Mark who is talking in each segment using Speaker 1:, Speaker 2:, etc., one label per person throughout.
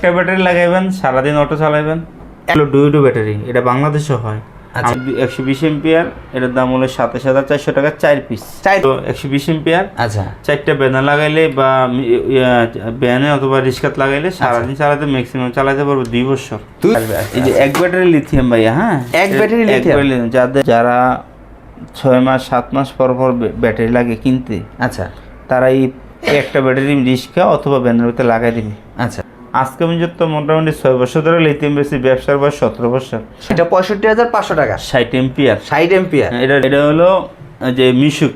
Speaker 1: একটা ব্যাটারি লাগাইবেন সারাদিন অটো চালাবেন। ডুইডো ব্যাটারি, এটা বাংলাদেশে হয়।
Speaker 2: আচ্ছা
Speaker 1: 120 এম্পিয়ার, এটার দাম হলো 27,400 টাকা 4 পিস। 120 এম্পিয়ার।
Speaker 2: আচ্ছা
Speaker 1: 4টা ব্যানা লাগাইলে বা ব্যানে অথবা রিস্কাত লাগাইলে সারাদিন চালাতে ম্যাক্সিমাম চালাতে পারবো 2 বছর। এই যে এক ব্যাটারি লিথিয়াম ভাইয়া, হ্যাঁ
Speaker 2: এক ব্যাটারি লিথিয়াম,
Speaker 1: যারা 6 মাস 7 মাস পর পর ব্যাটারি লাগে কিনতে,
Speaker 2: আচ্ছা
Speaker 1: তারা এই একটা ব্যাটারি রিস্কা অথবা ব্যানের ভিতরে লাগাই দিবে।
Speaker 2: আচ্ছা
Speaker 1: আজকে পর্যন্ত মোটামুটি 6 বছর ধরে লিথিয়াম বেশি, ব্যবসার বয়স 17 বছর।
Speaker 2: এটা 65,500 টাকা,
Speaker 1: 60 এম্পিয়ার।
Speaker 2: 60 এম্পিয়ার।
Speaker 1: এটা হলো যে মিশুক,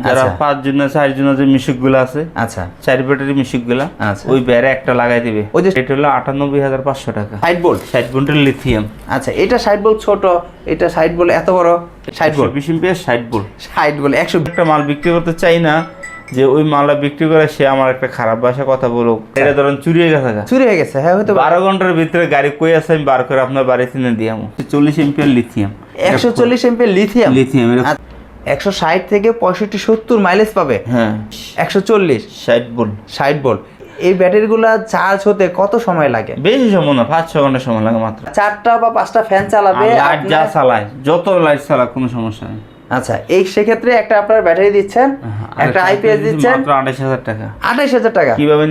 Speaker 1: যারা
Speaker 2: আচ্ছা।
Speaker 1: 5 জন 4 জন যে মিশুক গুলো আছে,
Speaker 2: আচ্ছা
Speaker 1: 4 ব্যাটারি মিশুক গুলা,
Speaker 2: আচ্ছা।
Speaker 1: ওই ব্যারে একটা লাগাই দিবে।
Speaker 2: ওই যে
Speaker 1: এটা হলো 98,500 টাকা।
Speaker 2: 60 ভোল্ট,
Speaker 1: 60 ভোল্টের লিথিয়াম।
Speaker 2: আচ্ছা এটা 60 ভোল্ট ছোট, এটা 60 ভোল্ট এত বড়। 60 ভোল্ট
Speaker 1: 20 এম্পিয়ার 60 ভোল্ট।
Speaker 2: 60 ভোল্ট 100।
Speaker 1: একটা মাল বিক্রি করতে চাই না যে ওই মালটা বিক্রি করে সে আমার একটা খারাপ ভাষা কথা বলুক, এটা ধরেন চুরি হয়ে গেছে।
Speaker 2: চুরি হয়ে গেছে, হ্যাঁ হয়তো
Speaker 1: 12 ঘন্টার ভিতরে গাড়ি কই আছে আমি বার করে আপনার বাড়িতে নিয়ে দিয়ে আমু। 40 ampere lithium.
Speaker 2: 140 ampere lithium.
Speaker 1: Lithium
Speaker 2: 160 থেকে 65-70 মাইলেজ পাবে।
Speaker 1: হ্যাঁ
Speaker 2: 140
Speaker 1: 60 ভোল্ট।
Speaker 2: 60 ভোল্ট। এই ব্যাটারিগুলো চার্জ হতে কত সময় লাগে?
Speaker 1: বেশি সময় না, 5-6 ঘন্টা সময় লাগে মাত্র।
Speaker 2: 4টা বা 5টা ফ্যান চালাবে,
Speaker 1: লাইট যা চালায়, যত লাইট চালাক কোনো সমস্যা নেই।
Speaker 2: আচ্ছা এই সেক্ষেত্রে একটা আপনার ব্যাটারি দিচ্ছেন, একটা আইপিএস দিচ্ছেন
Speaker 1: মাত্র 28,000 টাকা।
Speaker 2: 28,000 টাকা।
Speaker 1: কিভাবে?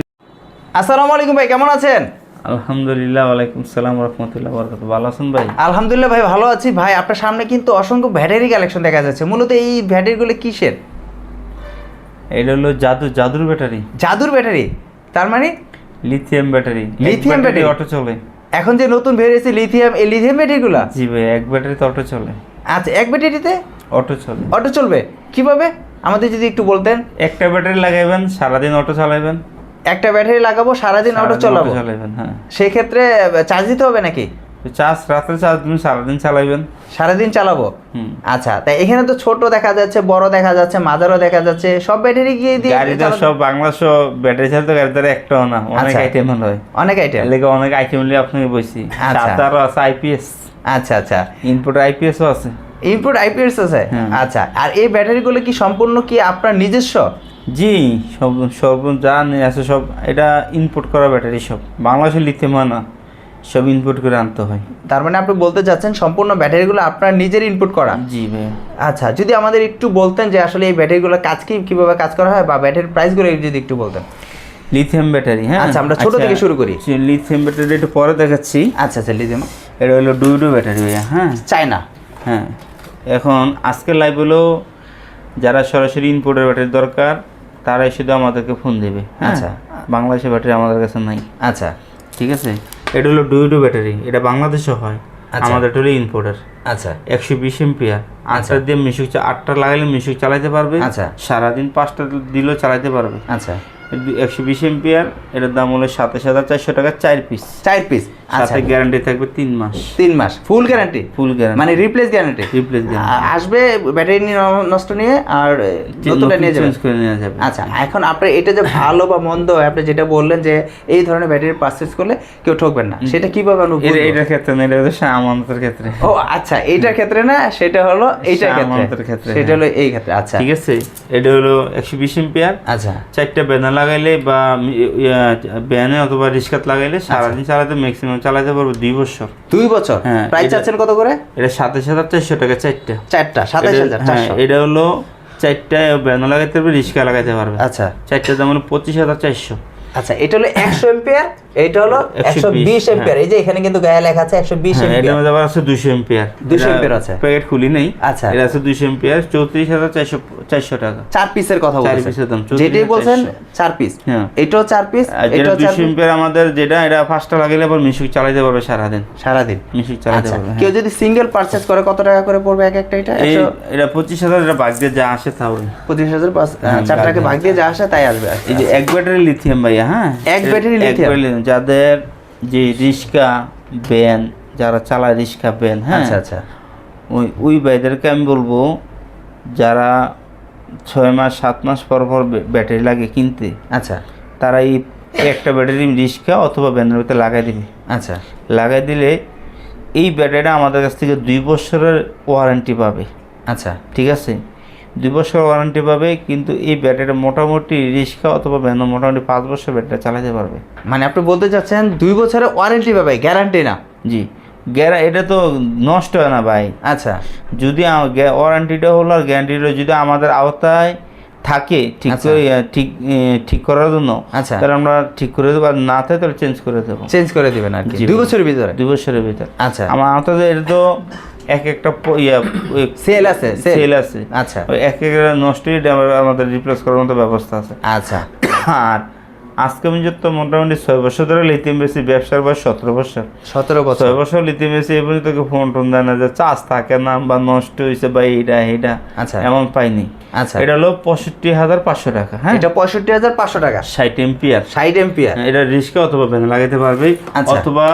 Speaker 2: আসসালামু আলাইকুম ভাই, কেমন আছেন?
Speaker 1: আলহামদুলিল্লাহ, ওয়ালাইকুম সালাম রাহমাতুল্লাহি ওয়া বারাকাতুহু। ভালো আছেন ভাই?
Speaker 2: আলহামদুলিল্লাহ ভাই, ভালো আছি ভাই। আপনার সামনে কিন্তু অসংখ্য ব্যাটারি কালেকশন দেখা যাচ্ছে। মূলত এই ব্যাটারিগুলো কিসের?
Speaker 1: এটা হলো জাদুর ব্যাটারি।
Speaker 2: জাদুর ব্যাটারি, তার মানে
Speaker 1: lithium battery.
Speaker 2: Lithium battery
Speaker 1: auto চলে।
Speaker 2: এখন যে নতুন বেরিয়েছে লিথিয়াম, এই লিথিয়াম ব্যাটারিগুলো?
Speaker 1: জি ভাই, এক ব্যাটারিতে অটো চলে।
Speaker 2: আচ্ছা এক ব্যাটারিতে
Speaker 1: অটো চলে।
Speaker 2: অটো চলবে কিভাবে আমাদের যদি একটু বলতেন।
Speaker 1: একটা ব্যাটারি লাগাইবেন সারাদিন অটো চালাবেন।
Speaker 2: একটা ব্যাটারি লাগাবো সারাদিন অটো চালাবো,
Speaker 1: হ্যাঁ।
Speaker 2: সেক্ষেত্রে চার্জ দিতে হবে নাকি?
Speaker 1: চার্জ রাতে চার্জ দিন, সারাদিন চালাবেন।
Speaker 2: সারাদিন চালাবো। আচ্ছা তাই এখানে তো ছোট দেখা যাচ্ছে, বড় দেখা যাচ্ছে, মাঝারও দেখা যাচ্ছে, সব ব্যাটারি গিয়ে দিয়ে
Speaker 1: গাড়িতে সব বাংলাদেশ ব্যাটারি চালাতে গাড়িতে একটাও না, অনেক আইটেম হয়।
Speaker 2: অনেক আইটেম
Speaker 1: লেগে অনেক আইটেম নিয়ে আপনাকে বলছি। আরো আছে আইপিএস।
Speaker 2: আচ্ছা আচ্ছা
Speaker 1: ইনপুট আইপিএসও আছে।
Speaker 2: ইনপুট আইপিএস আছে। আচ্ছা আর এই ব্যাটারিগুলো কি সম্পূর্ণ কি আপনার নিজস্ব?
Speaker 1: জি, সব যা আছে সব এটা ইনপুট করা ব্যাটারি, সব বাংলাদেশের লিথিয়াম হয় না, সব ইনপুট করে আনতে হয়।
Speaker 2: তার মানে আপনি বলতে চাচ্ছেন সম্পূর্ণ ব্যাটারিগুলো আপনার নিজের ইনপুট করা?
Speaker 1: জি ভাই।
Speaker 2: আচ্ছা যদি আমাদের একটু বলতেন যে আসলে এই ব্যাটারিগুলো কাজ কিভাবে কাজ করা হয়, বা ব্যাটারির প্রাইসগুলো যদি একটু বলতেন।
Speaker 1: লিথিয়াম ব্যাটারি, হ্যাঁ
Speaker 2: আচ্ছা আমরা ছোট থেকে শুরু করি।
Speaker 1: লিথিয়াম ব্যাটারি একটু পরে দেখাচ্ছি।
Speaker 2: আচ্ছা আচ্ছা লিথিয়াম,
Speaker 1: এটা হলো ডুইডো ব্যাটারি ভাইয়া, হ্যাঁ
Speaker 2: চায়না।
Speaker 1: হ্যাঁ এখন আজকের লাইভ হলো যারা সরাসরি ইনপুটের ব্যাটারি দরকার তারা শুধু আমাদেরকে ফোন দেবে।
Speaker 2: আচ্ছা
Speaker 1: বাংলাদেশের ব্যাটারি আমাদের কাছে নাই।
Speaker 2: আচ্ছা
Speaker 1: ঠিক আছে, এটা হলো ডুইডো ব্যাটারি, এটা বাংলাদেশে হয়। আমাদের হলো ইনপুটের।
Speaker 2: আচ্ছা
Speaker 1: 120 এম্পিয়ার। 8টা দিয়ে মিশুক, 8টা লাগাইলে মিশুক চালাতে পারবে।
Speaker 2: আচ্ছা
Speaker 1: সারাদিন 5টা দিলেও চালাতে পারবে।
Speaker 2: আচ্ছা
Speaker 1: 120 এম্পিয়ার, এটার দাম হলো 27,400 টাকা 4 পিস।
Speaker 2: 4 পিস।
Speaker 1: সাথে গ্যারান্টি থাকবে 3 মাস।
Speaker 2: 3 মাস ফুল গ্যারান্টি?
Speaker 1: ফুল গ্যারান্টি
Speaker 2: মানে রিপ্লেস গ্যারান্টি?
Speaker 1: রিপ্লেস গ্যারান্টি
Speaker 2: আসবে ব্যাটারি নষ্ট নিয়ে আর নতুনটা নিয়ে
Speaker 1: চেঞ্জ করে নিয়ে যাবে।
Speaker 2: আচ্ছা এখন আপনি এটা যে ভালো বা মন্দ আপনি যেটা বললেন যে এই ধরনের ব্যাটারি পারচেজ করলে কেউ ঠকবেন না, সেটা কিভাবে অনুভব?
Speaker 1: এটার ক্ষেত্রে না, এটা হচ্ছে আমানতের ক্ষেত্রে।
Speaker 2: ও আচ্ছা এইটার ক্ষেত্রে না, সেটা হলো এইটার ক্ষেত্রে, সেটা হলো এই ক্ষেত্রে। আচ্ছা ঠিক
Speaker 1: আছে, এটা হলো 120 এম্পিয়ার।
Speaker 2: আচ্ছা
Speaker 1: 4টা ব্যানা লাগাইলে বা ব্যানে অথবা রিস্কাত লাগাইলে সারাদিন চালাতে ম্যাক্সিমাম চালাতে পারবো 2 বছর।
Speaker 2: 2 বছর।
Speaker 1: হ্যাঁ।
Speaker 2: প্রাইস চাচ্ছেন কত করে?
Speaker 1: এটা 27,400 টাকা 4টা।
Speaker 2: 27,400।
Speaker 1: এটা হলো 4টা ব্যানা লাগাইতে পারবে, রিস্কা লাগাইতে পারবে।
Speaker 2: আচ্ছা
Speaker 1: 4টার দাম হলো 25,400।
Speaker 2: আচ্ছা এটা হলো 100 এম্পিয়ার, এটা হলো 120 এম্পিয়ার। এই যে এখানে কিন্তু গায়ে লেখা আছে 120 এম্পিয়ার।
Speaker 1: এর মধ্যে আবার আছে 200 এম্পিয়ার।
Speaker 2: 200 এম্পিয়ার আছে,
Speaker 1: প্যাকেট খুলি নেই।
Speaker 2: আচ্ছা
Speaker 1: এটা আছে 200 এম্পিয়ার 34,400 টাকা।
Speaker 2: 4 পিসের কথা বলছেন?
Speaker 1: 4 পিসের দাম
Speaker 2: যেটাই বলছেন 4 পিস।
Speaker 1: হ্যাঁ
Speaker 2: এটাও 4 পিস,
Speaker 1: এটাও 200 এম্পিয়ার। আমাদের যেটা এটা 5টা লাগাইলে আবার মিশুক চালাতে পারবে সারাদিন। মিশুক চালাতে পারবে।
Speaker 2: কেউ যদি সিঙ্গেল পারচেজ করে কত টাকা করে পড়বে এক একটা? এটা
Speaker 1: 25,000, এটা ভাগ দিয়ে যা আসে তাও
Speaker 2: 25,000 4টাকে ভাগ দিয়ে যা আসে তাই আসবে।
Speaker 1: এই যে এক ব্যাটারি লিথিয়াম ভাইয়া, হ্যাঁ
Speaker 2: এক ব্যাটারি লিথিয়াম।
Speaker 1: যাদের যে রিস্কা ভ্যান, যারা চালায় রিস্কা ভ্যান, হ্যাঁ
Speaker 2: আচ্ছা আচ্ছা
Speaker 1: ওই ভাইদেরকে আমি বলবো যারা 6 মাস 7 মাস পর পর ব্যাটারি লাগে কিনতে,
Speaker 2: আচ্ছা
Speaker 1: তারা এই একটা ব্যাটারি রিস্কা অথবা ভ্যানের ভিতরে লাগাই দিবে।
Speaker 2: আচ্ছা
Speaker 1: লাগাই দিলে এই ব্যাটারিটা আমাদের কাছ থেকে 2 বছরের ওয়ারেন্টি পাবে।
Speaker 2: আচ্ছা
Speaker 1: ঠিক আছে, 2 বছর ওয়ারেন্টি পাবে, কিন্তু এই ব্যাটারিটা মোটামুটি রিক্সা অথবা ভ্যান মোটামুটি 5 বছর ব্যাটারি চালাতে পারবে।
Speaker 2: মানে আপনি বলতে চাচ্ছেন 2 বছরের ওয়ারেন্টি পাবে, গ্যারান্টি না?
Speaker 1: জি, এটা তো নষ্ট হয় না ভাই।
Speaker 2: আচ্ছা,
Speaker 1: যদি ওয়ারেন্টিটা হলো আর গ্যারান্টিটা যদি আমাদের আওতায় থাকে ঠিক
Speaker 2: আচ্ছা।
Speaker 1: করে ঠিক করার জন্য,
Speaker 2: আচ্ছা।
Speaker 1: তাহলে আমরা ঠিক করে দেবো, আর না থাকে তাহলে চেঞ্জ করে দেবো।
Speaker 2: চেঞ্জ করে দিবেন আর কি
Speaker 1: জি।
Speaker 2: 2 বছরের ভিতরে?
Speaker 1: 2 বছরের ভিতর।
Speaker 2: আচ্ছা,
Speaker 1: আমার আওতায় এটা তো এক একটা
Speaker 2: সেল আছে,
Speaker 1: সেল আছে।
Speaker 2: আচ্ছা,
Speaker 1: ওই এক একটা নষ্ট হয়ে আমাদের রিপ্লেস করার মতো ব্যবস্থা আছে।
Speaker 2: আচ্ছা।
Speaker 1: আর আজকে পর্যন্ত মোটামুটি 6 বছর ধরে লিথিয়াম বেশি ব্যবসার বয়স 17 বছর।
Speaker 2: 17 বছর?
Speaker 1: 6 বছর লিথিয়াম বেশি এই পর্যন্ত ফোন টোন দেয় না যে চার্জ থাকে না বা নষ্ট হয়েছে বা এইটা
Speaker 2: আচ্ছা,
Speaker 1: এমন পাইনি।
Speaker 2: আচ্ছা,
Speaker 1: এটা হলো 65,500 টাকা। হ্যাঁ,
Speaker 2: এটা 65,500 টাকা।
Speaker 1: 60 এম্পিয়ার।
Speaker 2: 60 এম্পিয়ার।
Speaker 1: এটা রিস্কা অথবা ভ্যানে লাগাতে পারবে,
Speaker 2: আচ্ছা।
Speaker 1: অথবা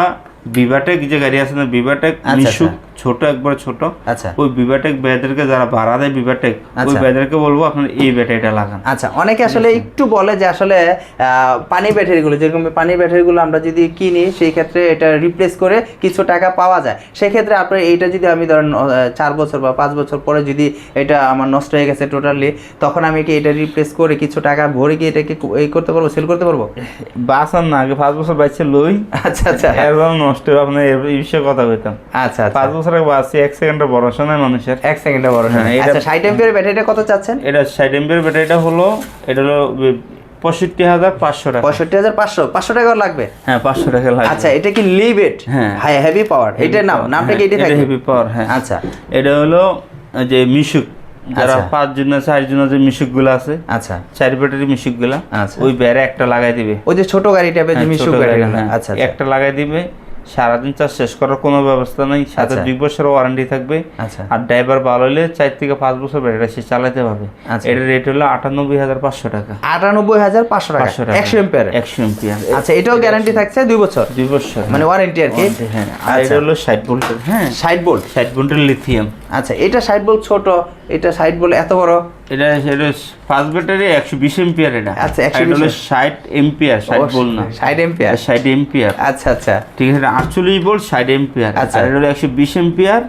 Speaker 1: বিভাটেক যে গাড়ি আছে না, বিভাটেক মিশুক ছোট, একবার ছোট,
Speaker 2: আচ্ছা,
Speaker 1: ওই বিভাটেক ব্যাটারিকে যারা ভাড়া দেয় বিভাটেক, ওই ব্যাটারিকে বলবো আপনার এই ব্যাটারিটা লাগান।
Speaker 2: আচ্ছা, অনেকে আসলে একটু বলে যে আসলে পানি ব্যাটারিগুলো, যেরকম পানি ব্যাটারিগুলো আমরা যদি কিনি সেই ক্ষেত্রে এটা রিপ্লেস করে কিছু টাকা পাওয়া যায়। সেক্ষেত্রে আপনার এইটা যদি আমি ধরেন 4 বছর বা 5 বছর পরে যদি এটা আমার নষ্ট হয়ে গেছে টোটালি, তখন আমি কি এটা রিপ্লেস করে কিছু টাকা ভরে কি এটাকে এই করতে পারবো, সেল করতে পারবো?
Speaker 1: বাসার না, আগে 5 বছর বাইছে লই।
Speaker 2: আচ্ছা, আচ্ছা,
Speaker 1: এরকম নষ্ট হবে আপনার এই বিষয়ে কথা বলতাম।
Speaker 2: আচ্ছা,
Speaker 1: 5 বছর আগে বাসে 1 সেকেন্ডের ভরসা নাই মানুষের।
Speaker 2: 1 সেকেন্ডে বড়।
Speaker 1: হ্যাঁ, এটা
Speaker 2: আচ্ছা, 60 এম্পিয়ার ব্যাটারিটা কত চাচ্ছেন?
Speaker 1: এটা 60 এম্পিয়ার ব্যাটারিটা হলো, এটা হলো 65,500 টাকা।
Speaker 2: 65,500? 500 টাকা লাগবে?
Speaker 1: হ্যাঁ, 500 টাকা লাগবে।
Speaker 2: আচ্ছা, এটা কি লিভেট?
Speaker 1: হ্যাঁ,
Speaker 2: হাই হেভি পাওয়ার, এটার নামটা কি? এটা থাকে
Speaker 1: হেভি পাওয়ার। হ্যাঁ,
Speaker 2: আচ্ছা,
Speaker 1: এটা হলো যে মিশুক, যারা
Speaker 2: আচ্ছা।
Speaker 1: 5 জন 4 জন যে মিশুকগুলো আছে,
Speaker 2: আচ্ছা,
Speaker 1: 4 ব্যাটারি মিশুকগুলো,
Speaker 2: আচ্ছা,
Speaker 1: ওই ব্যারে একটা লাগাই দিবে।
Speaker 2: ওই যে ছোট গাড়ি টাইপের যে
Speaker 1: হ্যাঁ,
Speaker 2: মিশুক
Speaker 1: ছোট
Speaker 2: গাড়ি।
Speaker 1: গাড়ি, হ্যাঁ,
Speaker 2: আচ্ছা,
Speaker 1: একটা লাগাই দিবে। সারাদিন চার্জ শেষ করার কোনো ব্যবস্থা নেই, সাথে
Speaker 2: আচ্ছা।
Speaker 1: 2 বছর ওয়ারেন্টি থাকবে।
Speaker 2: আচ্ছা,
Speaker 1: আর ড্রাইভার ভালো হলে 4 থেকে 5 বছর ব্যাটারি সে চালাতে পারবে।
Speaker 2: আচ্ছা।
Speaker 1: এটার রেট হলো 98,500 টাকা।
Speaker 2: 98,500 টাকা 100 এম্পিয়ার।
Speaker 1: 100 এম্পিয়ার।
Speaker 2: আচ্ছা, এটাও গ্যারান্টি থাকছে 2 বছর?
Speaker 1: 2 বছর
Speaker 2: মানে ওয়ারেন্টি আর কি।
Speaker 1: হ্যাঁ, আর এটা হলো 60 ভোল্টের। হ্যাঁ,
Speaker 2: 60 ভোল্ট।
Speaker 1: 60 ভোল্টের লিথিয়াম।
Speaker 2: আচ্ছা, এটা 60 ভোল্ট ছোট, এটা 60 ভোল্ট এত বড়?
Speaker 1: এটা ফার্স্ট ব্যাটারি 120 এম্পিয়ার। এটা
Speaker 2: আচ্ছা,
Speaker 1: এটা হলো 60 এম্পিয়ার, 60 ভোল্ট না,
Speaker 2: 60 এম্পিয়ার।
Speaker 1: 60 এম্পিয়ার।
Speaker 2: আচ্ছা, আচ্ছা,
Speaker 1: ঠিক আছে, 48 ভোল্ট 60 এম্পিয়ার।
Speaker 2: আচ্ছা।
Speaker 1: আর এটা হলো 120 এম্পিয়ার।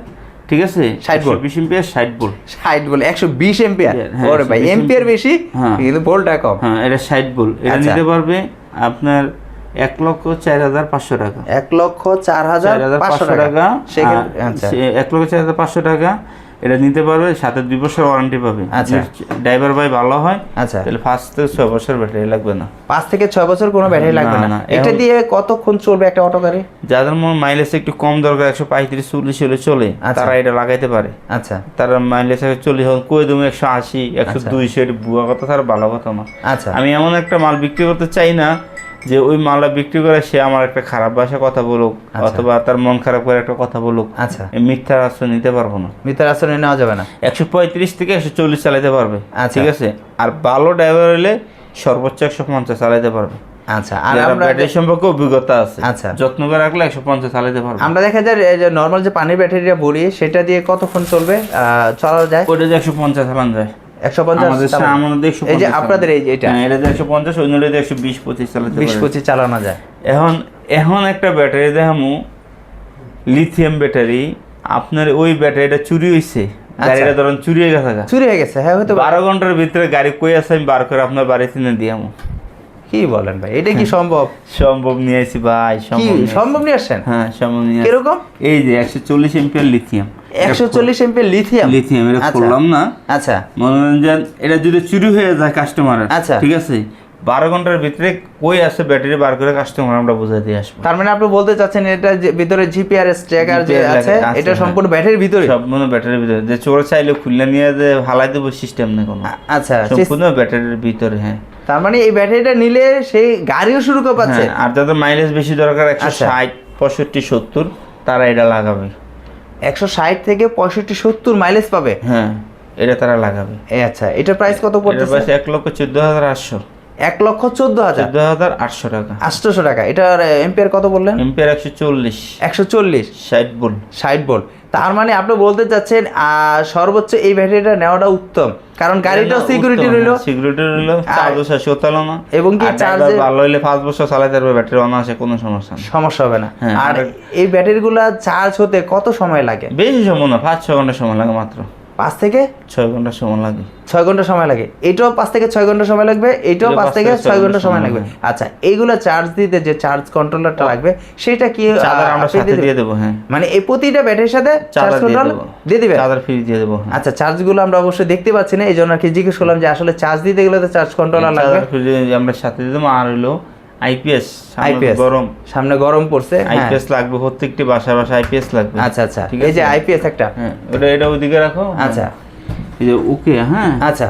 Speaker 1: ঠিক আছে,
Speaker 2: 60 volt.
Speaker 1: 120 ampere 60 volt.
Speaker 2: 60 volt 120 ampere.
Speaker 1: হ্যাঁ,
Speaker 2: ওরে ভাই,
Speaker 1: 120
Speaker 2: এম্পিয়ার বেশি
Speaker 1: হ্যাঁ,
Speaker 2: কিন্তু ভোল্টটা কম।
Speaker 1: হ্যাঁ, এটা 60 ভোল্ট। এটা
Speaker 2: আচ্ছা।
Speaker 1: নিতে পারবে আপনার 1,04,500 টাকা।
Speaker 2: 1,04,500 টাকা। সেক্ষেত্রে আচ্ছা,
Speaker 1: 1,04,500 টাকা এটা নিতে পারবে, সাথে 2 বছর ওয়ারেন্টি পাবে।
Speaker 2: আচ্ছা।
Speaker 1: ড্রাইভার ভাই ভালো হয়,
Speaker 2: আচ্ছা,
Speaker 1: তাহলে 5 থেকে 6 বছর ব্যাটারি লাগবে না।
Speaker 2: 5 থেকে 6 বছর কোনো ব্যাটারি লাগবে
Speaker 1: না,
Speaker 2: না।
Speaker 1: না,
Speaker 2: এটা
Speaker 1: এখন-
Speaker 2: দিয়ে কতক্ষণ চলবে একটা অটো গাড়ি?
Speaker 1: যাদের মাইলেজ একটু কম দরকার, 135-40 হলে চলে,
Speaker 2: আচ্ছা।
Speaker 1: তারা এটা লাগাইতে পারে।
Speaker 2: আচ্ছা,
Speaker 1: তারা মাইলেজ 40 হোক, কই তুমি 180, 100-200, এটা বুয়া কথা, তার ভালো কথা না।
Speaker 2: আচ্ছা,
Speaker 1: আমি এমন একটা মাল বিক্রি করতে চাই না যে ওই মালটা বিক্রি করে সে আমার একটা খারাপ ভাষা কথা বলুক,
Speaker 2: আচ্ছা।
Speaker 1: অথবা তার মন খারাপ করে একটা কথা বলুক।
Speaker 2: আচ্ছা,
Speaker 1: এই মিথ্যার আশ্রয় নিতে পারবো না।
Speaker 2: মিটার আশ্রয় নেওয়া যাবে না।
Speaker 1: 135 থেকে 140 চালাতে পারবে।
Speaker 2: আচ্ছা।
Speaker 1: ঠিক আছে, আর ভালো ড্রাইভার হলে সর্বোচ্চ 150 চালাতে পারবে।
Speaker 2: আচ্ছা, আর
Speaker 1: যারা
Speaker 2: আমরা
Speaker 1: ব্যাটারি সম্পর্কে অভিজ্ঞতা আছে,
Speaker 2: আচ্ছা,
Speaker 1: যত্ন করে রাখলে 150 চালাতে পারবে।
Speaker 2: আমরা দেখা যায় এই যে নর্মাল যে পানির ব্যাটারিটা বলি, সেটা দিয়ে কতক্ষণ চলবে চলা যায়?
Speaker 1: ওটা যে 150 চালানো যায়।
Speaker 2: 150
Speaker 1: আমাদের আমাদের 150
Speaker 2: এই যে আপনাদের এই যে এটা
Speaker 1: হ্যাঁ, এটা 150, অন্যটা 120-25 চালাতে পারে।
Speaker 2: 20-25 চালানো যায়।
Speaker 1: এখন একটা ব্যাটারি দেখামু, লিথিয়াম ব্যাটারি। আপনার ওই ব্যাটারিটা চুরি হয়েছে, গাড়িটা ধরুন চুরি হয়ে গেছে।
Speaker 2: চুরি হয়ে গেছে? হ্যাঁ, হয়তো
Speaker 1: 12 ঘন্টার ভিতরে গাড়ি কই আছে আমি বার করে আপনার বাড়িতে নিয়ে দিয়ামু।
Speaker 2: কি বলেন ভাই, এটা কি সম্ভব?
Speaker 1: সম্ভব নিয়ে আসি ভাই,
Speaker 2: কি সম্ভব নিয়ে আসছেন?
Speaker 1: হ্যাঁ, সম্ভব নিয়ে আসি।
Speaker 2: কিরকম?
Speaker 1: এই যে 140 ampere lithium.
Speaker 2: 140 ampere lithium?
Speaker 1: Lithium এটা
Speaker 2: আচ্ছা।
Speaker 1: করলাম না।
Speaker 2: আচ্ছা,
Speaker 1: মনোরঞ্জন, এটা যদি চুরি হয়ে যায় কাস্টমারের,
Speaker 2: আচ্ছা,
Speaker 1: ঠিক আছে, 12 ঘন্টার ভিতরে কই আছে ব্যাটারি বার করে কাস্টমার আমরা বুঝাই দিয়ে আসবো।
Speaker 2: তার মানে আপনি বলতে চাচ্ছেন এটা যে ভিতরে জিপিআরএস ট্র্যাকার যে
Speaker 1: GPS
Speaker 2: আছে,
Speaker 1: আছে,
Speaker 2: এটা
Speaker 1: হ্যাঁ।
Speaker 2: সম্পূর্ণ ব্যাটারির ভিতরে?
Speaker 1: সম্পূর্ণ ব্যাটারির ভিতরে, যে চোর চাইলে খুললে নিয়ে যে হালাই দেবো সিস্টেম নেই কোনো।
Speaker 2: আচ্ছা,
Speaker 1: সম্পূর্ণ ব্যাটারির ভিতরে। হ্যাঁ,
Speaker 2: তার মানে এই ব্যাটারিটা নিলে সেই গাড়িও শুরু করে পাচ্ছে।
Speaker 1: হ্যাঁ, আর যাদের মাইলেজ বেশি দরকার 160, 65, 70, তারা এটা লাগাবে।
Speaker 2: 160 থেকে 65-70 মাইলেজ পাবে?
Speaker 1: হ্যাঁ, এটা তারা লাগাবে।
Speaker 2: আচ্ছা, এটার প্রাইস কত
Speaker 1: এটার
Speaker 2: পড়তেছে?
Speaker 1: পাশে 1,14,800।
Speaker 2: 1,14,000?
Speaker 1: 14,800 টাকা।
Speaker 2: 800 টাকা। এটার এম্পিয়ার কত বললেন?
Speaker 1: Ampere 140,
Speaker 2: 140,
Speaker 1: 60 volt.
Speaker 2: 60 ভোল্ট। তার মানে আপনি বলতে চাচ্ছেন সর্বোচ্চ এই ব্যাটারিটা নেওয়াটা উত্তম, কারণ গাড়িটাও সিকিউরিটি রইলো,
Speaker 1: সিকিউরিটি রইলো, চার্জও শেষ হতে হলো না,
Speaker 2: এবং কি চার্জে
Speaker 1: ভালো হইলে 5 বছর চালাতে পারবে, ব্যাটারি অনায়াসে, কোনো সমস্যা নেই,
Speaker 2: সমস্যা হবে না।
Speaker 1: হ্যাঁ,
Speaker 2: আর এই ব্যাটারিগুলা চার্জ হতে কত সময় লাগে?
Speaker 1: বেশি সময় না, 5-6 ঘন্টা সময় লাগে মাত্র।
Speaker 2: 5 থেকে
Speaker 1: 6 ঘন্টা সময় লাগে।
Speaker 2: 6 ঘন্টা সময় লাগে, এটাও 5 থেকে 6 ঘন্টা সময় লাগবে, এটাও 5 থেকে 6 ঘন্টা সময় লাগবে। আচ্ছা, এইগুলো চার্জ দিতে যে চার্জ কন্ট্রোলারটা লাগবে সেটা কি
Speaker 1: আমরা সাথে দিয়ে দেব? হ্যাঁ,
Speaker 2: মানে এই প্রতিটা ব্যাটারির সাথে চার্জ কন্ট্রোল দিয়ে দিবেন,
Speaker 1: চার্জার ফ্রি দিয়ে দেব।
Speaker 2: আচ্ছা, চার্জগুলো আমরা অবশ্যই দেখতে পাচ্ছি না, এইজন্য আর কি জিজ্ঞেস করলাম যে আসলে চার্জ দিতে গেলে তো চার্জ কন্ট্রোলার লাগবে।
Speaker 1: আমরা সাথে দিয়ে দেব। আর হলো আইপিএস,
Speaker 2: সামনে গরম পড়ছে,
Speaker 1: আইপিএস লাগবে প্রত্যেকটি বাসায় আইপিএস লাগবে।
Speaker 2: আচ্ছা, এই যে আইপিএস একটা,
Speaker 1: হ্যাঁ এটা ওইদিকে রাখো।
Speaker 2: আচ্ছা,
Speaker 1: এই যে ওকে, হ্যাঁ
Speaker 2: আচ্ছা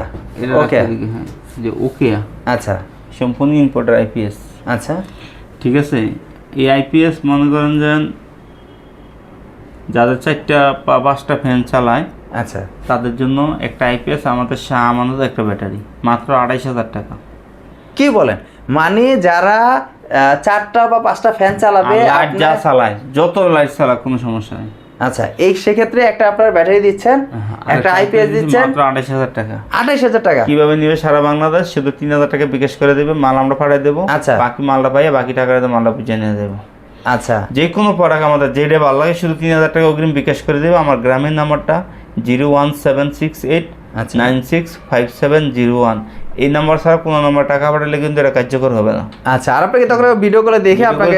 Speaker 2: ওকে,
Speaker 1: হ্যাঁ যে ওকে,
Speaker 2: আচ্ছা
Speaker 1: সম্পূর্ণ ইম্পোর্টার আইপিএস।
Speaker 2: আচ্ছা,
Speaker 1: ঠিক আছে। এই আইপিএস মনে করেন যে যাদের 4টা বা 5টা ফ্যান চালায়,
Speaker 2: আচ্ছা,
Speaker 1: তাদের জন্য একটা আইপিএস, আমাদের শাহ আমানত একটা ব্যাটারি, মাত্র 2,500 টাকা।
Speaker 2: কি বলেন? মানে যারা 4টা বা 5টা ফ্যান চালাবে,
Speaker 1: লাইট যা চালায়, যত লাইট চালাক, কোনো সমস্যা নেই।
Speaker 2: আচ্ছা, এই সেক্ষেত্রে একটা আপনার ব্যাটারি দিচ্ছেন, একটা আইপিএস দিচ্ছেন,
Speaker 1: মাত্র 2,500 টাকা।
Speaker 2: 2,500 টাকা
Speaker 1: কিভাবে নিবে? সারা বাংলাদেশ শুধু 3,000 টাকা বিকাশ করে দেবে, মাল আমরা পাঠিয়ে দেবো।
Speaker 2: আচ্ছা,
Speaker 1: বাকি মালটা পাইয়ে বাকি টাকাটা মালটা বুঝে নিয়ে দেবো।
Speaker 2: আচ্ছা,
Speaker 1: যে কোনো প্রোডাক্ট আমাদের যেটা ভালো লাগে শুধু 3,000 টাকা অগ্রিম বিকাশ করে দেবো। আমার গ্রামের নাম্বারটা 01768965701। এই নাম্বার ছাড়া কোনো নাম্বার টাকা পাঠালে কিন্তু এটা কার্যকর হবে না।
Speaker 2: আচ্ছা, আর আপনাকে তখন ভিডিও কলে দেখে আপনাকে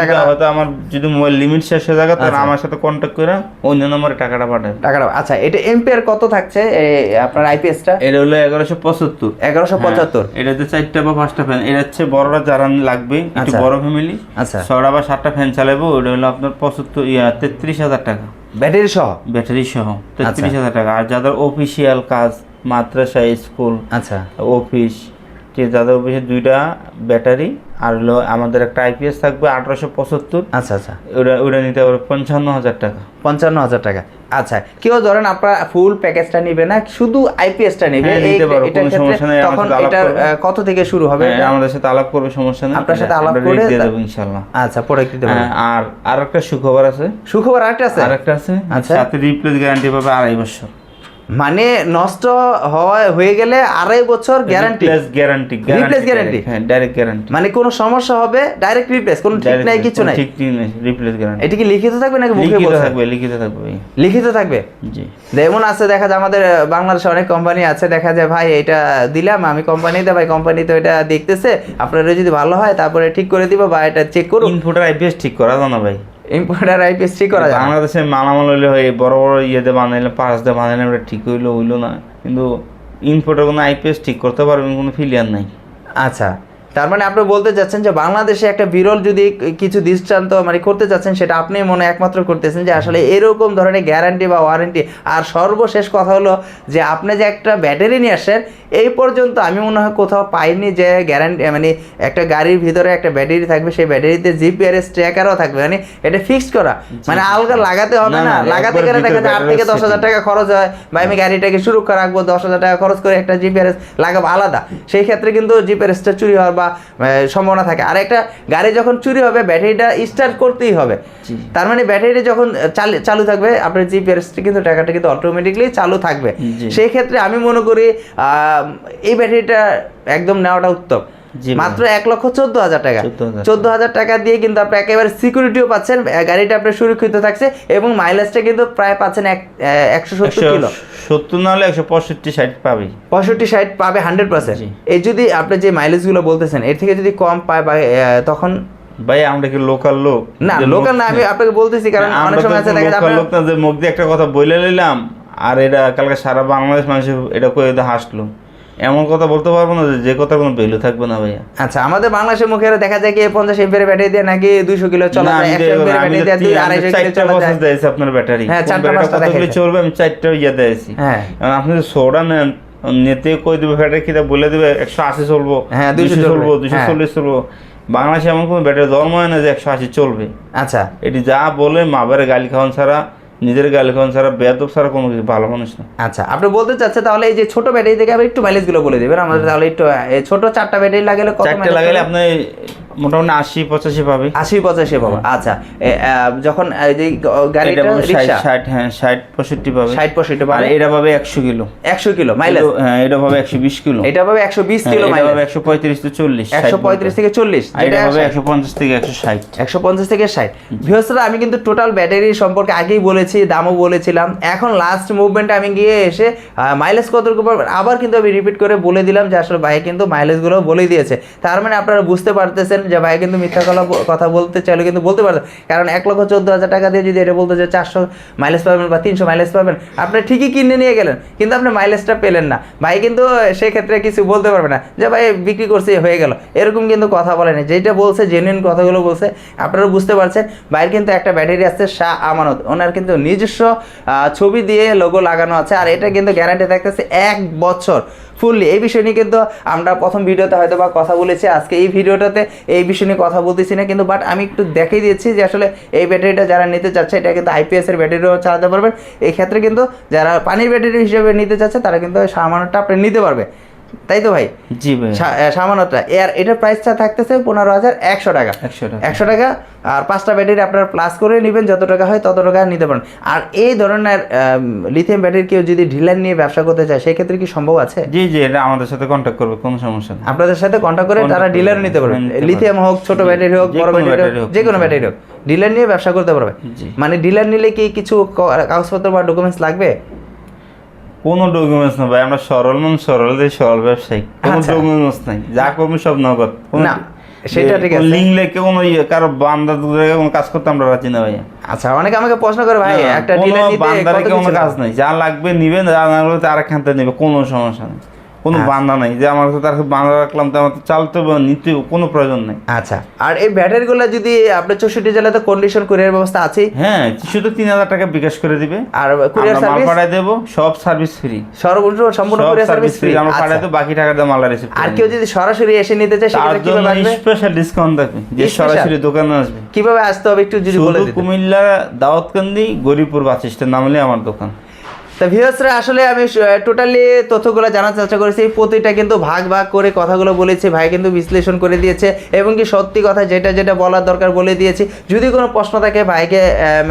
Speaker 2: টাকাটা,
Speaker 1: হয়তো আমার যদি মোবাইল লিমিট শেষ হয়ে যায় তাহলে আমার সাথে কন্ট্যাক্ট করে অন্য নম্বরে টাকাটা পাঠাবে।
Speaker 2: আচ্ছা, এটা এম্পিয়ার কত থাকছে আপনার আইপিএসটা?
Speaker 1: এটা হলো 1175।
Speaker 2: 1175।
Speaker 1: এটাতে 4টা বা 5টা ফ্যান, এটা হচ্ছে বড়রা যারা লাগবে, একটু বড় ফ্যামিলি,
Speaker 2: আচ্ছা
Speaker 1: 6টা বা 7টা ফ্যান চালাবো, ওটা হলো আপনার 33,000 টাকা
Speaker 2: ব্যাটারি সহ।
Speaker 1: 33,000 টাকা। আর যাদের অফিসিয়াল কাজ, মাদ্রাসা, স্কুল,
Speaker 2: আচ্ছা
Speaker 1: অফিস, ঠিক, যাদের অফিসে 2টা ব্যাটারি আর হলো আমাদের একটা আইপিএস থাকবে 1875।
Speaker 2: আচ্ছা,
Speaker 1: ওটা নিতে পারবে 55,000 টাকা।
Speaker 2: 55,000 টাকা। আচ্ছা, কেউ ধরেন আপনার ফুল প্যাকেজটা নিবে না, শুধু আইপিএসটা নিবে, তখন এটা কত থেকে শুরু হবে?
Speaker 1: আমাদের সাথে আলাপ করবে, সমস্যা নেই,
Speaker 2: আপনার সাথে আলাপ করে
Speaker 1: দিয়ে দেব ইনশাআল্লাহ।
Speaker 2: আচ্ছা, প্রোডাক্ট দিতে পারবেন।
Speaker 1: আর আরেকটা সুখবর আছে।
Speaker 2: সুখবর আরেকটা আছে?
Speaker 1: আচ্ছা, সাথে রিপ্লেস গ্যারান্টি পাবে 2.5 বছর।
Speaker 2: মানে নষ্ট হয়ে গেলে 2.5 বছর গ্যারান্টি? রিপ্লেস গ্যারান্টি,
Speaker 1: হ্যাঁ ডাইরেক্ট গ্যারান্টি।
Speaker 2: মানে কোনো সমস্যা হবে ডাইরেক্ট রিপ্লেস, কোনো ঠিক নাই, কিছু নাই?
Speaker 1: ঠিক নাই, রিপ্লেস গ্যারান্টি।
Speaker 2: এটা কি লিখিত থাকবে নাকি মুখে বলতে থাকবে? লিখিত থাকবে।
Speaker 1: জি,
Speaker 2: যেমন আছে দেখা যায় আমাদের বাংলাদেশে অনেক কোম্পানি আছে, দেখা যায় ভাই এটা দিলাম আমি কোম্পানিতে, ভাই কোম্পানি তো এটা দেখতেছে, আপনারা যদি ভালো হয় তারপরে ঠিক করে দিব, বা এটা চেক করুন।
Speaker 1: ইনপুটার আইপিএস ঠিক করা জানা ভাই,
Speaker 2: ইম্পোর্টার আইপিএস ঠিক করা যায়।
Speaker 1: বাংলাদেশে মালামাল হইলে হয় বড় বড় ইয়েতে বানাইলে, পাঁচ দিয়ে বানাইলে ওটা ঠিক হইলো না, কিন্তু ইনপুটার কোনো আইপিএস ঠিক করতে পারবেন কোনো ফিলিয়ার নাই।
Speaker 2: আচ্ছা, তার মানে আপনি বলতে চাচ্ছেন যে বাংলাদেশে একটা বিরল যদি কিছু দৃষ্টান্ত মানে করতে চাচ্ছেন, সেটা আপনি মনে একমাত্র করতেছেন যে আসলে এরকম ধরনের গ্যারান্টি বা ওয়ারেন্টি। আর সর্বশেষ কথা হলো যে আপনি যে একটা ব্যাটারি নিয়ে আসেন, এই পর্যন্ত আমি মনে হয় কোথাও পাইনি যে গ্যারান্টি, মানে একটা গাড়ির ভিতরে একটা ব্যাটারি থাকবে, সেই ব্যাটারিতে জিপিআরএস ট্র্যাকারও থাকবে, মানে এটা ফিক্সড করা, মানে আলগা লাগাতে হবে না। লাগাতে গেলে দেখা যায় 8 থেকে 10,000 টাকা খরচ হয়, বা আমি গাড়িটাকে সুরক্ষা রাখবো, 10,000 টাকা খরচ করে একটা জিপিআরএস লাগাবো আলাদা, সেই ক্ষেত্রে কিন্তু জিপিআরএসটা চুরি হওয়ার বা সম্ভাবনা থাকে। আর একটা গাড়ি যখন চুরি হবে ব্যাটারিটা স্টার্ট করতেই হবে, তার মানে ব্যাটারিটা যখন চালু থাকবে আপনার জিপিআরএসটা কিন্তু টাকাটা কিন্তু অটোমেটিকলি চালু থাকবে। সেই ক্ষেত্রে আমি মনে করি এই ব্যাটারিটা একদম নেওয়াটা উত্তম। মাত্র 1,14,000 টাকা, 14,000 টাকা দিয়ে কিন্তু আপনি একেবারে সিকিউরিটিও পাচ্ছেন, গাড়িটা আপনার সুরক্ষিত থাকছে, এবং মাইলেজটা কিন্তু প্রায় পাচ্ছেন 170 কিলো,
Speaker 1: 70 না হলে 165-60 পাবে,
Speaker 2: 65-60 পাবে 100%। এই যদি আপনি যে মাইলেজগুলো বলতেছেন এর থেকে যদি কম পায় বা তখন
Speaker 1: ভাই আমরা কি লোকাল লোক
Speaker 2: না? লোকাল না, আমি আপনাকে বলতেছি, কারণ অনেক সময় আছে দেখা যায়
Speaker 1: লোকাল লোক না যে মুখ দিয়ে একটা কথা বলে নিলাম আর এটা কালকে সারা বাংলাদেশ মানুষ এটা কই হাসলো, এমন কথা বলতে পারবো না যে কথা কোনো ভ্যালু থাকবে না ভাইয়া।
Speaker 2: আচ্ছা, আমাদের বাংলাদেশের মুখে দেখা যায় কি 50 এমপিআর ব্যাটারি দিয়ে নাকি 200 কিলো চলা যায়, 100 এমপিআর ব্যাটারি দিয়ে 250 কিলো চলা যায়।
Speaker 1: দেইছে আপনার ব্যাটারি,
Speaker 2: হ্যাঁ 4-5টা দেখাইছে
Speaker 1: চলবে, আমি 4টা ইয়া দেইছি।
Speaker 2: হ্যাঁ,
Speaker 1: আপনি যদি সোডা নেন নেতে কই দিবে ব্যাটারি কিটা বলে দিবে 180 চলবো,
Speaker 2: হ্যাঁ 200 চলবো,
Speaker 1: 240 চলবো। বাংলাদেশে এমন কোনো ব্যাটারি ধর্ম হয় না যে 180 চলবে।
Speaker 2: আচ্ছা,
Speaker 1: এটি যা বলে মাবারে গালি খাওয়ান ছাড়া, নিজের গালি খাওয়ান ছাড়া, বেয়াদব ছাড়া কোনো কিছু ভালো মানুষ না।
Speaker 2: আচ্ছা, আপনি বলতে চাচ্ছেন তাহলে এই যে ছোট ব্যাটারি থেকে আবার একটু মাইলেজ গুলো বলে দিবেন আমাদের, তাহলে একটু ছোট 4টা ব্যাটারি লাগালে কত মাইলেজ?
Speaker 1: 4টা লাগালে আপনি মোটামুটি 80-85 পাবে।
Speaker 2: 80-85 পাবে। আচ্ছা যখন এই যে গাড়িটা রিকশা
Speaker 1: 60 হ্যাঁ 60-65 পাবে।
Speaker 2: 60-65
Speaker 1: আর
Speaker 2: পাবে।
Speaker 1: এটা পাবে 100 কিলো।
Speaker 2: 100 kilo mileage.
Speaker 1: হ্যাঁ এটা পাবে 120 কিলো।
Speaker 2: এটা পাবে 120 কিলো
Speaker 1: এটা
Speaker 2: মাইলেজ।
Speaker 1: পাবে 135 থেকে 40।
Speaker 2: 135 থেকে 40।
Speaker 1: এটা পাবে 150 থেকে 160।
Speaker 2: 150 থেকে 60। ভিউয়ার্সরা আমি কিন্তু টোটাল ব্যাটারি সম্পর্কে আগেই বলেছি, দামও বলেছিলাম। এখন লাস্ট মুভমেন্টে আমি গিয়ে এসে মাইলেজ কতটুকু পাবে আবার কিন্তু আমি রিপিট করে বলে দিলাম যে আসলে ভাই কিন্তু মাইলেজগুলো বলে দিয়েছে। তার মানে আপনারা বুঝতে পারতেছেন যে ভাই কিন্তু মিথ্যা কথা বলতে চাইলে কিন্তু বলতে পারতেন, কারণ 1,14,000 টাকা দিয়ে যদি এটা বলতো যে 400 মাইলেজ পাবেন বা 300 মাইলেজ পাবেন, আপনি ঠিকই কিনে নিয়ে গেলেন কিন্তু আপনি মাইলেজটা পেলেন না। ভাই কিন্তু সেক্ষেত্রে কিছু বলতে পারবে না যে ভাই বিক্রি করছে হয়ে গেল, এরকম কিন্তু কথা বলে না। যেটা বলছে জেনুইন কথাগুলো বলছে, আপনারা বুঝতে পারছেন। ভাইয়ের কিন্তু একটা ব্যাটারি আসছে শাহ আমানত, ওনার কিন্তু নিজস্ব ছবি দিয়ে লোগো লাগানো আছে, আর এটা কিন্তু গ্যারান্টি থাকতেছে 1 বছর ফুললি। এই বিষয় নিয়ে কিন্তু আমরা প্রথম ভিডিওতে হয়তো বা কথা বলেছি, আজকে এই ভিডিওটাতে এই বিষয় নিয়ে কথা বলতেছি না, কিন্তু বাট আমি একটু দেখিয়ে দিয়েছি যে আসলে এই ব্যাটারিটা যারা নিতে চাচ্ছে এটা কিন্তু IPS এর ব্যাটারিও চালাতে পারবেন। এই ক্ষেত্রে কিন্তু যারা পানির ব্যাটারি হিসেবে নিতে চাচ্ছে তারা কিন্তু সামান্যটা আপনি নিতে পারবে, তাই তো ভাই?
Speaker 1: জি ভাই
Speaker 2: সামান্যটা এটার প্রাইসটা থাকতেছে 15,100 টাকা। 100 টাকা। আর 5টা ব্যাটারি আপনারা প্লাস করে নেবেন, যত টাকা হয় তত টাকা নিতে পারেন। আর এই ধরনের লিথিয়াম ব্যাটারি কেউ যদি ডিলার নিয়ে ব্যবসা করতে চায় সেক্ষেত্রে কি সম্ভব আছে?
Speaker 1: জি জি, এটা আমাদের সাথে কন্ট্যাক্ট করবে, কোনো সমস্যা নেই।
Speaker 2: আপনাদের সাথে কন্ট্যাক্ট করে তারা ডিলারও নিতে পারবে, লিথিয়াম হোক, ছোট ব্যাটারি হোক, বড় ব্যাটারি হোক, যে কোনো ব্যাটারি হোক, ডিলার নিয়ে ব্যবসা করতে পারবে। মানে ডিলার নিলে কি কিছু কাগজপত্র বা ডকুমেন্টস লাগবে?
Speaker 1: কোনো ডকুমেন্টস না ভাই, আমরা সরল সরল ব্যবসায়ী, কোনো ডকুমেন্টস নাই, যা করবো সব নগদ।
Speaker 2: না সেটা ঠিক আছে,
Speaker 1: লিঙ্ক লেখে কোনো কারো বান্দা কোনো কাজ করতে আমরা রাজি না ভাই।
Speaker 2: আচ্ছা অনেকে আমাকে প্রশ্ন করে ভাই একটা ডিলার নিতে
Speaker 1: বান্দারে কোনো কাজ নাই, যা লাগবে নিবেন, যা না লাগবে আরেকখান থেকে নেবে, কোনো সমস্যা নেই। কোনো বান্দা নাই যে আমার তার বান্দা রাখলাম তো আমার তো চালতে নিতে কোনো প্রয়োজন নেই।
Speaker 2: আচ্ছা আর এই ব্যাটারিগুলো যদি আপনার 64 জেলাতে কন্ডিশন কুরিয়ার ব্যবস্থা আছে?
Speaker 1: হ্যাঁ, শুধু 3,000 টাকা বিকাশ করে দিবে
Speaker 2: আর কুরিয়ার সার্ভিস
Speaker 1: পাঠিয়ে দেব, সব সার্ভিস ফ্রি,
Speaker 2: সম্পূর্ণ কুরিয়ার সার্ভিস ফ্রি।
Speaker 1: আমরা পাঠিয়ে দেব, বাকি টাকা দিয়ে মাল রিসিভ।
Speaker 2: আর কেউ যদি সরাসরি এসে নিতে চায় সেটা কিভাবে আসবে?
Speaker 1: স্পেশাল ডিসকাউন্ট থাকবে, যে সরাসরি দোকানে আসবে।
Speaker 2: কিভাবে আসতে হবে একটু যদি বলে দিতেন।
Speaker 1: কুমিল্লা দাউদকান্দি গরিপুর বাস স্ট্যান্ড নামলে আমার দোকান।
Speaker 2: তা ভিউয়ার্সরা আসলে আমি টোটালি তথ্যগুলো জানার চেষ্টা করেছি, প্রতিটা কিন্তু ভাগ করে কথাগুলো বলেছি, ভাই কিন্তু বিশ্লেষণ করে দিয়েছে এবং কি সত্যি কথা যেটা যেটা বলার দরকার বলে দিয়েছি। যদি কোনো প্রশ্ন থাকে ভাইকে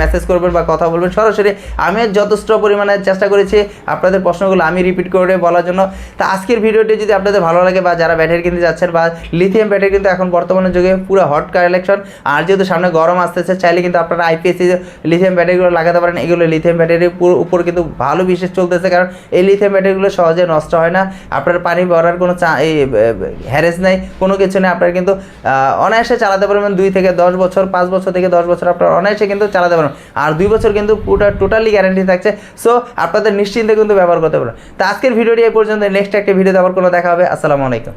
Speaker 2: মেসেজ করবেন বা কথা বলবেন সরাসরি, আমি যথেষ্ট পরিমাণে চেষ্টা করেছি আপনাদের প্রশ্নগুলো আমি রিপিট করে বলার জন্য। তা আজকের ভিডিওটি যদি আপনাদের ভালো লাগে বা যারা ব্যাটারি কিনতে যাচ্ছেন বা লিথিয়াম ব্যাটারি কিন্তু এখন বর্তমানে যুগে পুরো হট কালেকশন, আর যেহেতু সামনে গরম আসতেছে চাইলে কিন্তু আপনারা IPS লিথিয়াম ব্যাটারিগুলো লাগাতে পারেন। এগুলো লিথিয়াম ব্যাটারির উপর কিন্তু ভালো বিশেষ চলতেছে, কারণ এই লিথিয়াম ব্যাটারিগুলো সহজে নষ্ট হয় না, আপনার পানি ভরার কোনো হ্যারেস নাই, কোনো কিছু নেই। আপনারা কিন্তু অনায়াসে চালাতে পারবেন 2 থেকে 10 বছর, 5 বছর থেকে 10 বছর আপনারা অনায়াসে কিন্তু চালাতে পারবেন। আর 2 বছর কিন্তু পুরো টোটালি গ্যারান্টি থাকছে, সো আপনাদের নিশ্চিন্তে কিন্তু ব্যবহার করতে পারেন। তো আজকের ভিডিওটি এই পর্যন্ত, নেক্সট একটা ভিডিওতে আবার কোনো দেখা হবে। আসসালামু আলাইকুম।